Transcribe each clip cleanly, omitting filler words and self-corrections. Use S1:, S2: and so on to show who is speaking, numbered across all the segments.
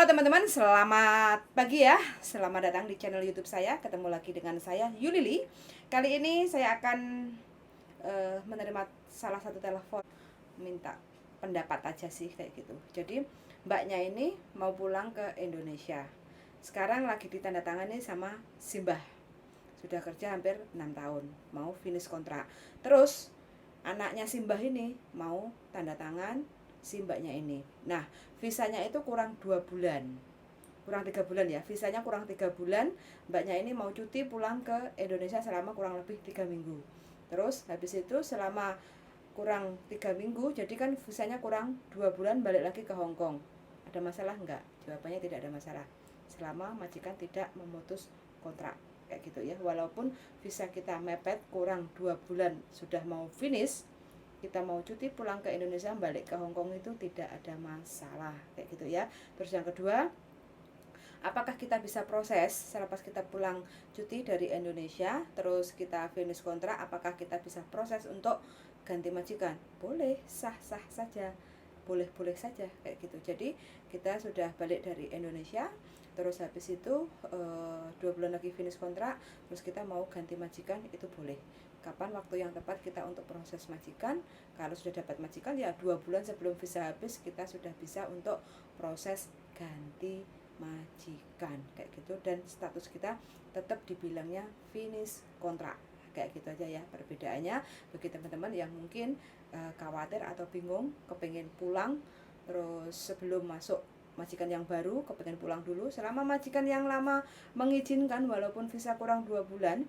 S1: Halo teman-teman, selamat pagi ya. Selamat datang di channel YouTube saya. Ketemu lagi dengan saya Yulili. Kali ini saya akan menerima salah satu telepon, minta pendapat aja sih kayak gitu. Jadi mbaknya ini mau pulang ke Indonesia. Sekarang lagi ditandatangani sama Simbah. Sudah kerja hampir 6 tahun, mau finish kontrak. Terus anaknya Simbah ini mau tanda tangan si mbaknya ini. Nah, visanya itu kurang 2 bulan. Kurang 3 bulan ya. Visanya kurang 3 bulan. Mbaknya ini mau cuti pulang ke Indonesia selama kurang lebih 3 minggu. Terus habis itu selama kurang 3 minggu, jadi kan visanya kurang 2 bulan balik lagi ke Hong Kong. Ada masalah enggak? Jawabannya tidak ada masalah. Selama majikan tidak memutus kontrak kayak gitu ya. Walaupun visa kita mepet kurang 2 bulan sudah mau finish, kita mau cuti pulang ke Indonesia balik ke Hong Kong itu tidak ada masalah kayak gitu ya. Terus yang kedua, apakah kita bisa proses selepas kita pulang cuti dari Indonesia terus kita finish kontrak, apakah kita bisa proses untuk ganti majikan? Boleh, sah-sah saja, boleh-boleh saja kayak gitu. Jadi kita sudah balik dari Indonesia, terus habis itu 2 bulan lagi finish kontrak, terus kita mau ganti majikan, itu boleh. Kapan waktu yang tepat kita untuk proses majikan? Kalau sudah dapat majikan ya 2 bulan sebelum visa habis kita sudah bisa untuk proses ganti majikan kayak gitu, dan status kita tetap dibilangnya finish kontrak kayak gitu aja ya. Perbedaannya bagi teman-teman yang mungkin khawatir atau bingung, kepengen pulang terus sebelum masuk majikan yang baru, kepengen pulang dulu selama majikan yang lama mengizinkan, walaupun visa kurang 2 bulan,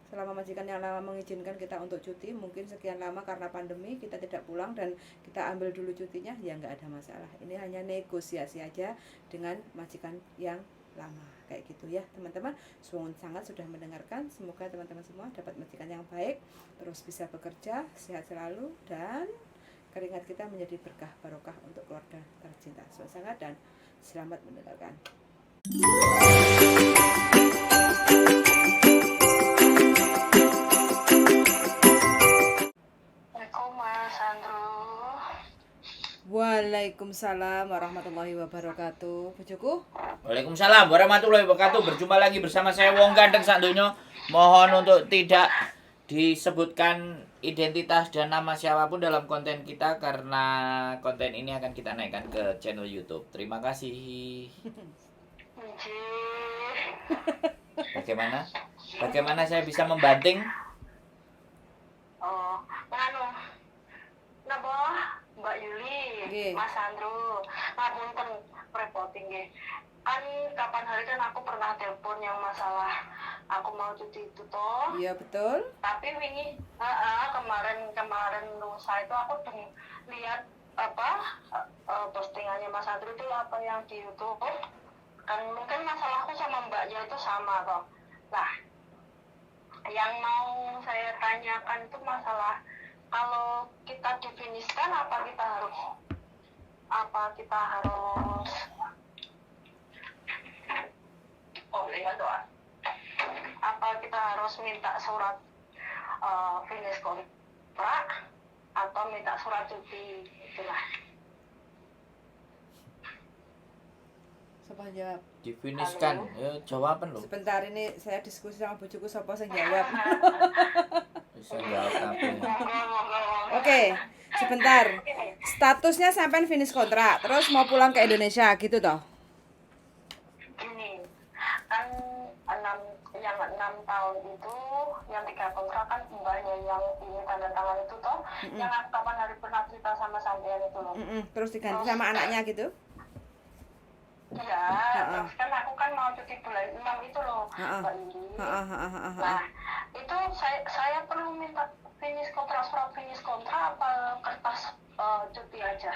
S1: selama majikan yang lama mengizinkan kita untuk cuti, mungkin sekian lama karena pandemi kita tidak pulang dan kita ambil dulu cutinya, ya nggak ada masalah. Ini hanya negosiasi aja dengan majikan yang lama kayak gitu ya teman-teman. Suwun sangat sudah mendengarkan. Semoga teman-teman semua dapat majikan yang baik, terus bisa bekerja, sehat selalu, dan keringat kita menjadi berkah barokah untuk keluarga tercinta. Suwun sangat dan selamat mendengarkan. Waalaikumsalam warahmatullahi wabarakatuh. Bojoku.
S2: Waalaikumsalam warahmatullahi wabarakatuh. Berjumpa lagi bersama saya Wong Gandeng sak donya. Mohon untuk tidak disebutkan identitas dan nama siapapun dalam konten kita karena konten ini akan kita naikkan ke channel YouTube. Terima kasih. Bagaimana saya bisa membanting?
S3: Mbak Yuli,
S1: Nggih.
S3: Mas Andrew, ngapunten repoting nggih. Kan kapan hari kan aku pernah telepon yang masalah aku mau cuti itu toh.
S1: Iya betul.
S3: Tapi wingi kemarin lusa itu aku lihat postingannya Mas Andrew itu apa yang di YouTube. Kan mungkin masalahku sama mbaknya itu sama toh. Nah, yang mau saya tanyakan itu masalah kalau kita difinishkan apa kita harus apa kita harus minta surat finish kontrak atau minta surat cuti itulah.
S1: Siapa jawab?
S2: Difinishkan. Ya, jawaban loh.
S1: Sebentar, ini saya diskusi sama bojoku sapa sing jawab.
S2: Bisa jawab tapi.
S1: Oke, sebentar. Statusnya sampai finish kontrak, terus mau pulang ke Indonesia gitu toh?
S3: Gini, kan 6 tahun itu yang 3 kontrak kan mbaknya yang ini tanda tangan itu toh, yang kapan hari pernah cerita sama sampean itu loh.
S1: Terus diganti sama anaknya gitu?
S3: Iya, terus kan aku kan mau cuti bulan 6 itu loh, Mbak Yuli. Nah, itu saya perlu minta surat finish kontrak apa kertas cuti aja?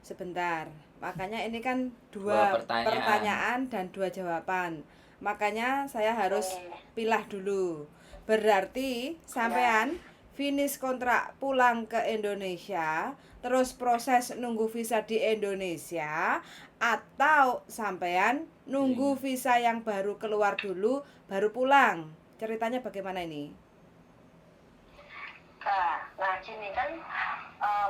S1: Sebentar, makanya ini kan dua pertanyaan dan 2 jawaban. Makanya saya harus pilah dulu. Berarti sampean finish kontrak pulang ke Indonesia, terus proses nunggu visa di Indonesia, atau sampean nunggu visa yang baru keluar dulu baru pulang? Ceritanya bagaimana ini?
S3: Nah gini kan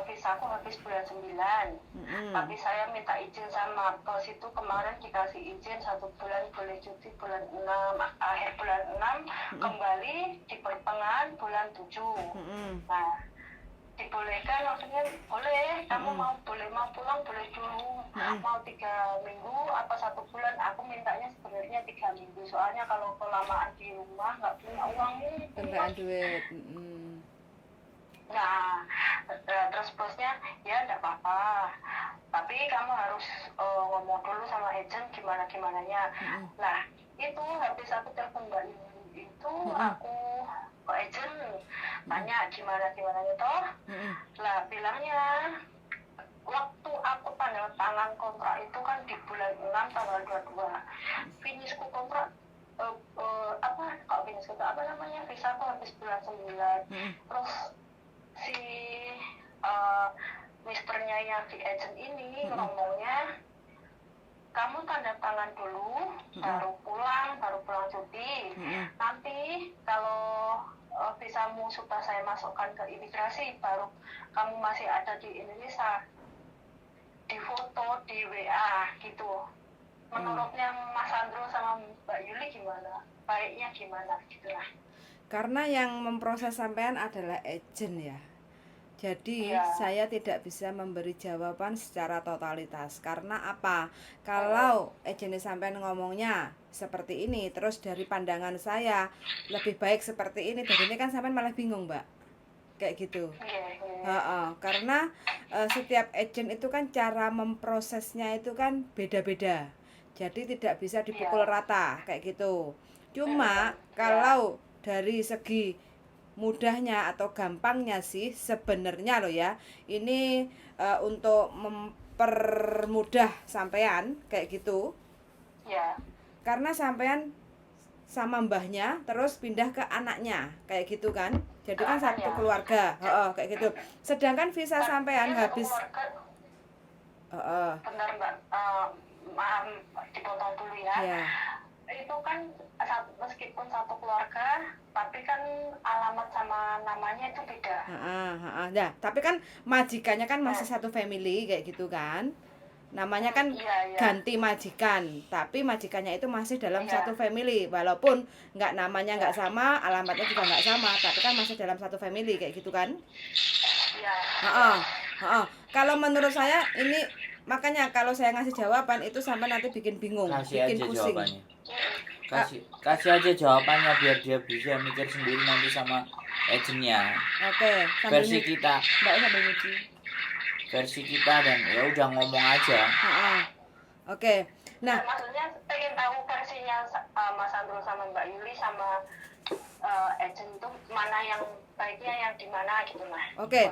S3: visa aku habis bulan 9. Tapi saya minta izin sama bos itu kemarin dikasih izin 1 bulan boleh cuti bulan 6, akhir bulan 6 kembali di pertengahan bulan 7. Nah, dibolehkan maksudnya boleh, kamu mau pulang boleh dulu, mau 3 minggu apa 1 bulan. Aku mintanya sebenarnya 3 minggu, soalnya kalau kelamaan di rumah nggak punya uang
S1: Kendaraan duit.
S3: Nah, terus bosnya ya enggak apa-apa, tapi kamu harus ngomong dulu sama agent gimananya. Nah, itu habis aku telepon Mbak Yuli itu aku ke agent tanya gimananya toh. Lah bilangnya waktu aku tanda tangan kontrak itu kan di bulan 6 tanggal 22. Finishku kontrak kalau finish kontrak apa namanya, visa aku habis bulan 9. Terus si misternya yang di agent ini ngomongnya kamu tanda tangan dulu baru pulang cuti. Nanti kalau visamu sudah saya masukkan ke imigrasi, baru kamu masih ada di Indonesia, di foto di WA gitu. Menurutnya Mas Andro sama Mbak Yuli gimana? Baiknya gimana gitu lah.
S1: Karena yang memproses sampean adalah agent ya. Jadi saya tidak bisa memberi jawaban secara totalitas. Karena apa? Kalau agent sampean ngomongnya seperti ini, terus dari pandangan saya lebih baik seperti ini, dari ini kan sampean malah bingung, Mbak. Kayak gitu. Karena setiap agent itu kan cara memprosesnya itu kan beda-beda. Jadi tidak bisa dipukul rata kayak gitu. Cuma kalau dari segi mudahnya atau gampangnya sih sebenarnya loh ya, ini untuk mempermudah sampean kayak gitu. Karena sampean sama mbahnya terus pindah ke anaknya kayak gitu kan, jadi kan satu keluarga. Kayak gitu. Sedangkan visa sampean habis
S3: benar Mbak, maaf dipotong dulu ya. Itu kan meskipun satu keluarga, tapi kan alamat sama namanya itu beda.
S1: Ya, tapi kan majikannya kan masih satu family kayak gitu kan. Namanya kan ganti majikan, tapi majikannya itu masih dalam satu family, walaupun namanya nggak sama, alamatnya juga nggak sama, tapi kan masih dalam satu family kayak gitu kan. Kalau menurut saya ini, makanya kalau saya ngasih jawaban itu sampai nanti bikin bingung, bikin pusing.
S2: Kasih aja jawabannya biar dia bisa mikir sendiri nanti sama agentnya.
S1: Oke,
S2: versi kita.
S1: Mbak sambil nyuci.
S2: Versi kita dan ya udah ngomong aja.
S1: Oke. Nah,
S3: maksudnya pengen tahu versinya Mas Andro sama Mbak Yuli sama agent itu mana yang baiknya, yang di mana gitu lah.
S1: Oke.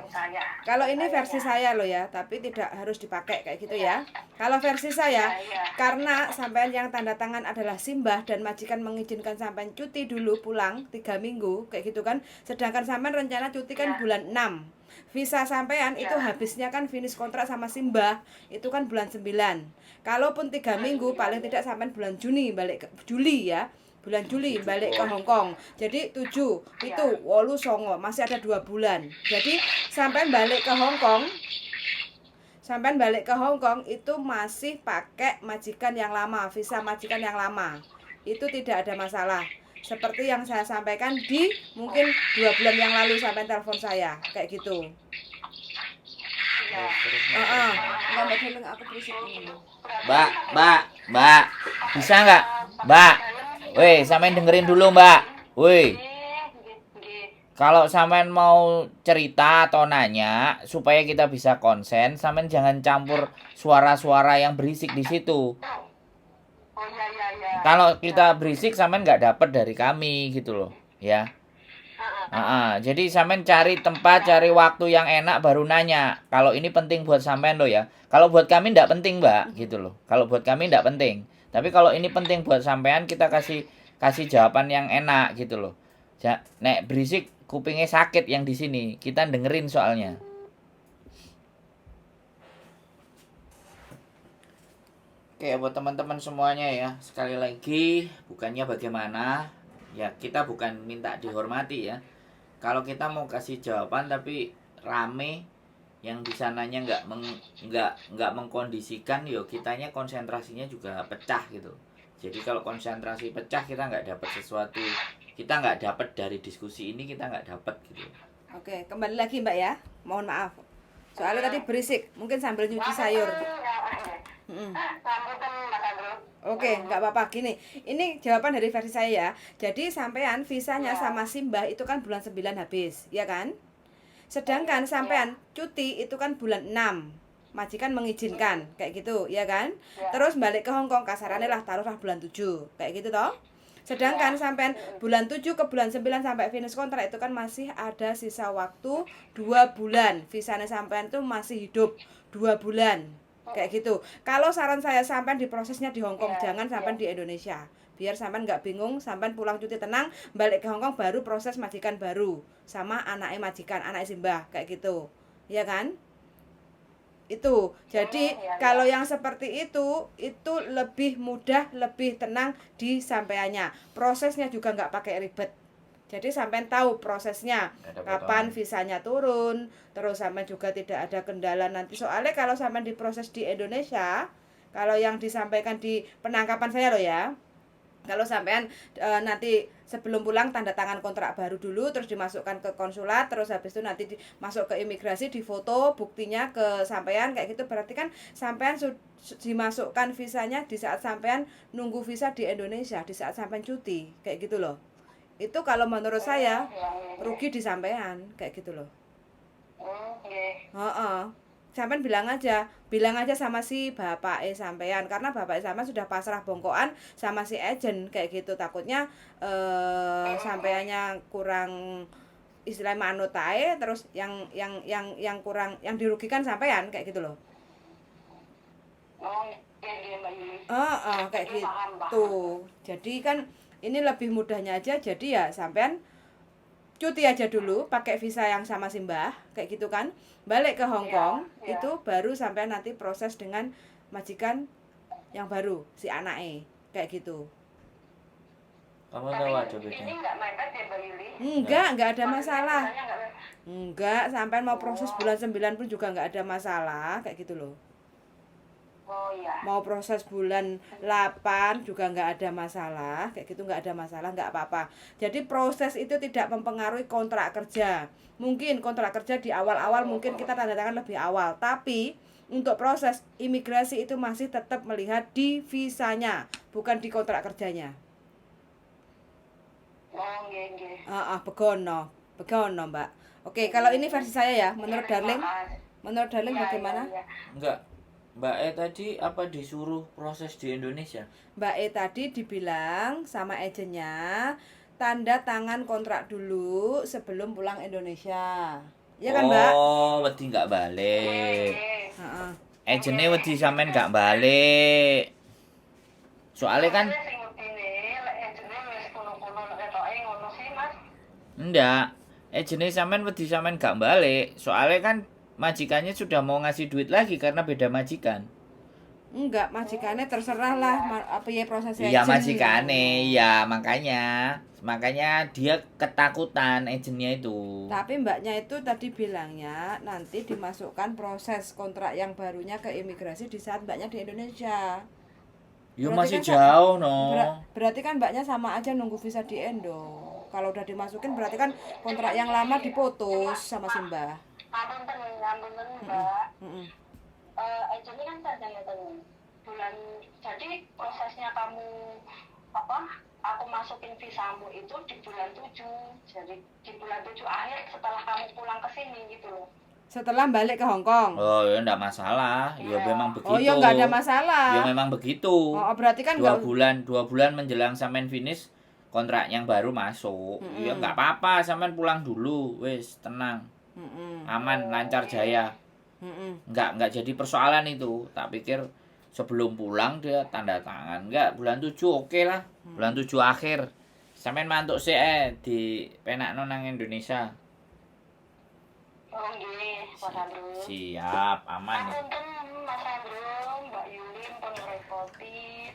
S1: Kalau ini versi saya loh ya, tapi tidak harus dipakai kayak gitu ya. Kalau versi saya, karena sampean yang tanda tangan adalah simbah dan majikan mengizinkan sampean cuti dulu pulang 3 minggu kayak gitu kan. Sedangkan sampean rencana cuti kan bulan 6. Visa sampean itu habisnya kan finish kontrak sama simbah itu kan bulan 9. Kalaupun 3 minggu paling tidak sampean bulan Juni balik ke Juli ya. Bulan Juli balik ke Hong Kong. Jadi 7, itu 8, 9, masih ada 2 bulan. Jadi sampean balik ke Hong Kong. Sampean balik ke Hong Kong itu masih pakai majikan yang lama, visa majikan yang lama. Itu tidak ada masalah. Seperti yang saya sampaikan di mungkin 2 bulan yang lalu sampean telepon saya, kayak gitu.
S2: Mbak, bisa nggak? Mbak, woi, sampean dengerin dulu Mbak. Woi, kalau sampean mau cerita atau nanya supaya kita bisa konsen, sampean jangan campur suara-suara yang berisik di situ. Kalau kita berisik sampean nggak dapet dari kami gitu loh, ya. Jadi sampean cari tempat, cari waktu yang enak baru nanya. Kalau ini penting buat sampean loh ya. Kalau buat kami nggak penting Mbak, gitu loh. Kalau buat kami nggak penting. Tapi kalau ini penting buat sampean, kita kasih jawaban yang enak gitu loh. Nek berisik kupingnya sakit yang di sini. Kita dengerin soalnya. Oke, buat teman-teman semuanya ya, sekali lagi bukannya bagaimana ya, kita bukan minta dihormati ya. Kalau kita mau kasih jawaban tapi rame, yang di sananya nggak mengkondisikan, yo kitanya konsentrasinya juga pecah gitu. Jadi kalau konsentrasi pecah, kita nggak dapat sesuatu, kita nggak dapat dari diskusi ini, kita nggak dapat gitu.
S1: Oke, kembali lagi Mbak ya. Mohon maaf. Soalnya tadi berisik, mungkin sambil nyuci sayur. Mm-mm. Oke, nggak apa-apa. Gini, ini jawaban dari versi saya ya. Jadi sampean visanya sama Simbah itu kan bulan 9 habis, ya kan? Sedangkan sampean cuti itu kan bulan 6. Majikan mengizinkan, kayak gitu, ya kan? Terus balik ke Hongkong, kasarannya lah taruhlah bulan 7, kayak gitu toh. Sedangkan sampean bulan 7 ke bulan 9 sampai finish kontrak itu kan masih ada sisa waktu 2 bulan. Visanya sampean itu masih hidup 2 bulan. Kayak gitu. Kalau saran saya sampean di prosesnya di Hongkong, jangan sampean di Indonesia. Biar sampean nggak bingung, sampean pulang cuti tenang, balik ke Hongkong baru proses majikan baru sama anaknya majikan, anak Simbah kayak gitu. Ya kan? Itu. Jadi kalau yang seperti itu lebih mudah, lebih tenang di sampeannya. Prosesnya juga nggak pakai ribet. Jadi sampean tahu prosesnya, kapan visanya turun, terus sampean juga tidak ada kendala nanti. Soalnya kalau sampean diproses di Indonesia, kalau yang disampaikan di penangkapan saya loh ya, kalau sampean nanti sebelum pulang tanda tangan kontrak baru dulu, terus dimasukkan ke konsulat, terus habis itu nanti masuk ke imigrasi, difoto buktinya ke sampean kayak gitu, berarti kan sampean dimasukkan visanya di saat sampean nunggu visa di Indonesia, di saat sampean cuti kayak gitu loh. Itu kalau menurut saya rugi di sampean kayak gitu loh. Sampean bilang aja sama si bapak sampean, karena bapak sampean sudah pasrah bongkoan sama si agent kayak gitu, takutnya sampeannya kurang istilah manut ae, terus yang kurang, yang dirugikan sampean kayak gitu loh. Kayak gitu. Jadi kan ini lebih mudahnya aja, jadi ya sampean cuti aja dulu pakai visa yang sama Simbah kayak gitu kan, balik ke Hongkong itu baru sampai nanti proses dengan majikan yang baru si anaknya kayak gitu.
S2: Kamu tahu ada beda?
S3: Ini nggak mepet ya Mbak Yuli?
S1: Enggak ada masalah. Enggak, sampai mau proses bulan 9 pun juga enggak ada masalah kayak gitu loh.
S3: Oh iya.
S1: Mau proses bulan 8 juga nggak ada masalah, kayak gitu nggak ada masalah, nggak apa-apa. Jadi proses itu tidak mempengaruhi kontrak kerja. Mungkin kontrak kerja di awal-awal mungkin kita tanda tangan lebih awal, tapi untuk proses imigrasi itu masih tetap melihat di visanya, bukan di kontrak kerjanya.
S3: Oh nggih.
S1: Begono Mbak. Oke, kalau ini versi saya ya, menurut Darling bagaimana?
S2: Enggak. Mbak E tadi apa disuruh proses di Indonesia?
S1: Mbak E tadi dibilang sama agennya tanda tangan kontrak dulu sebelum pulang Indonesia. Iya kan, Mbak?
S2: Oh, wedi nggak balik. Agennya wedi sampean nggak balik. Soalnya kan enggak, agennya sampean wedi sampean nggak balik. Soalnya kan majikannya sudah mau ngasih duit lagi karena beda majikan.
S1: Enggak, majikannya terserah lah apa ya prosesnya.
S2: Iya majikannya, ya makanya dia ketakutan agennya itu.
S1: Tapi mbaknya itu tadi bilangnya nanti dimasukkan proses kontrak yang barunya ke imigrasi di saat mbaknya di Indonesia.
S2: Ya masih kan jauh
S1: berarti kan mbaknya sama aja nunggu visa di Indo. Kalau udah dimasukin berarti kan kontrak yang lama diputus sama Simbah.
S3: Ngapunten Mbak. Agennya kan saya bulan, jadi prosesnya kamu aku masukin visamu itu di bulan 7. Jadi di bulan 7 akhir setelah kamu pulang ke sini gitu loh.
S1: Setelah balik ke Hongkong.
S2: Oh ya enggak masalah. Ya memang begitu.
S1: Oh ya enggak ada masalah.
S2: Ya memang begitu.
S1: Oh berarti kan
S2: 2 bulan menjelang sampean finish kontrak yang baru masuk. Ya enggak apa-apa, sampean pulang dulu, wis tenang. Aman, lancar jaya. Enggak jadi persoalan itu. Tak pikir sebelum pulang dia tanda tangan. Enggak, bulan 7 oke lah. Bulan 7 akhir. Sampean mantuk sih di penakno nang Indonesia.
S3: Oh nggih, Mas Andrew.
S2: Siap, aman.
S3: Ngapunten Mas Andrew, Mbak Yuli pun ngrepoti.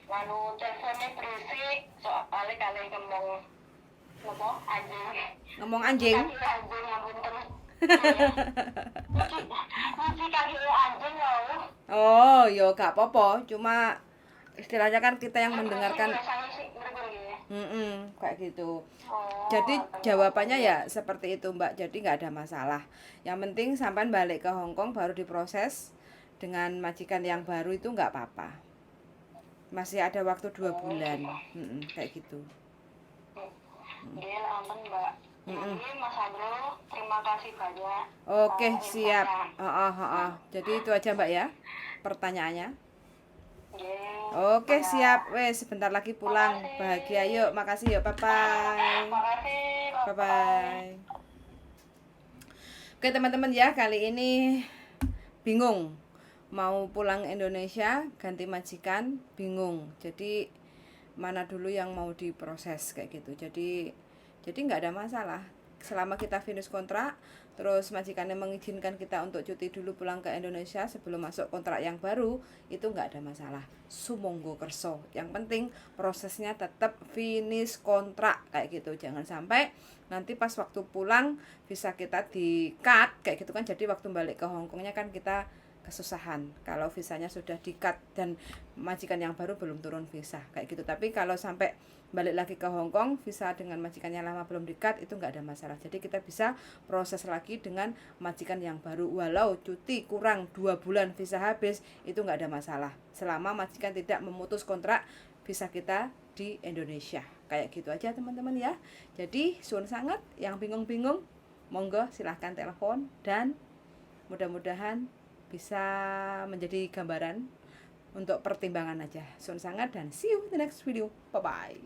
S3: Lalu teleponnya berisik soalnya kalian ngomong anjing.
S1: Ngomong anjing.
S3: Anjing ngapunten. Nyuci kaki anjing loh.
S1: Oh, yo gak apa-apa, cuma istilahnya kan kita yang mendengarkan
S3: Biasanya sih bener-bener ya.
S1: kayak gitu.
S3: Oh,
S1: Jadi
S3: ternyata.
S1: jawabannya ya seperti itu Mbak. Jadi nggak ada masalah. Yang penting sampai balik ke Hong Kong baru diproses dengan majikan yang baru itu nggak apa-apa. Masih ada waktu 2 bulan. Kayak gitu.
S3: Deal, aman Mbak. Jadi Mas Andro, terima kasih banyak.
S1: Oke, siap.
S3: Infonya.
S1: Jadi itu aja Mbak ya pertanyaannya.
S3: Yeah.
S1: Oke, siap. Wes sebentar lagi pulang.
S3: Makasih.
S1: Bahagia yuk. Makasih yuk. Bye bye.
S3: Makasih.
S1: Bye bye. Oke teman-teman ya, kali ini bingung mau pulang Indonesia ganti majikan, bingung. Jadi mana dulu yang mau diproses kayak gitu. Jadi nggak ada masalah selama kita finish kontrak, terus majikannya mengizinkan kita untuk cuti dulu pulang ke Indonesia sebelum masuk kontrak yang baru, itu nggak ada masalah. Sumonggo kerso, yang penting prosesnya tetap finish kontrak kayak gitu. Jangan sampai nanti pas waktu pulang visa kita di cut kayak gitu kan, jadi waktu balik ke Hongkongnya kan kita kesusahan kalau visanya sudah di-cut dan majikan yang baru belum turun visa kayak gitu. Tapi kalau sampai balik lagi ke Hong Kong visa dengan majikan yang lama belum di-cut, itu nggak ada masalah. Jadi kita bisa proses lagi dengan majikan yang baru walau cuti kurang 2 bulan visa habis, itu nggak ada masalah selama majikan tidak memutus kontrak visa kita di Indonesia. Kayak gitu aja teman-teman ya. Jadi suun sangat yang bingung-bingung monggo silahkan telepon dan mudah-mudahan bisa menjadi gambaran untuk pertimbangan aja. Suun sangat dan see you in the next video. Bye bye.